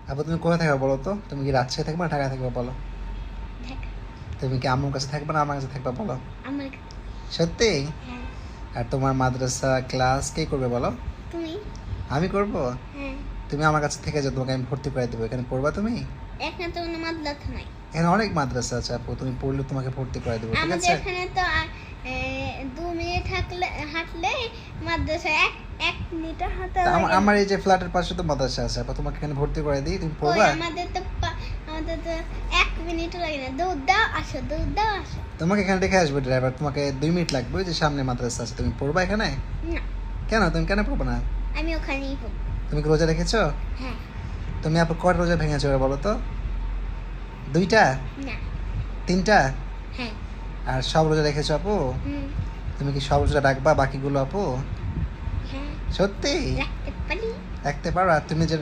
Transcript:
আপু তুমি কোথায় থাকবে বলো তো? তুমি কি রাজশাহী থাকবে না ঢাকায় থাকবে বলো? ঢাকা। তুমি কি আম্মুর কাছে থাকবে না আমার কাছে থাকবে বলো? আমার সত্যি? হ্যাঁ। আর তোমার মাদ্রাসা ক্লাস কে করবে বলো? তুমি? আমি করব? হ্যাঁ। তুমি আমার কাছে থেকে যাও, তোমাকে আমি ভর্তি করে দেবো। এখানে পড়বা তুমি? এখানে তো কোনো মাদ্রাসা নাই। এখানে অনেক মাদ্রাসা আছে আপু, তুমি পড়লে তোমাকে ভর্তি করে দেবো, ঠিক আমাদের আছে? এখানে তো 2 মিনিট হাঁটলে মাদ্রাসা, 1 মিনিট হাঁটা তা লাগে। আমার এই যে ফ্ল্যাটের পাশে তো মাদ্রাসা আছে আপু, তোমাকে এখানে ভর্তি করে দিই, তুমি ওই পড়বা? আমাদের তো 1 মিনিট লাগে না, দৌড় দাও আসো, দৌড় দাও আসো। তোমাকে এখানে রেখে আসবে ড্রাইভার, তোমাকে 2 মিনিট লাগবে, ওই যে সামনে মাদ্রাসা আছে, তুমি পড়বা এখানে? না, কেন তুমি কেন পড়বে না? আমি ওখানেই পড়বো। তুমি কি রোজা রেখেছো? হ্যাছো? তুমি আপু কয়টা রোজা ভেঙেছো এবার বলো তো? 2টা? না। 3টা? হ্যাঁ। আর সব রোজা রেখেছো আপু? হুম। তুমি কি সব রোজা রাখবা বাকিগুলো আপু? হ্যাঁ, সত্যি? রাখতে পারি। রাখতে পারো? আর তুমি যে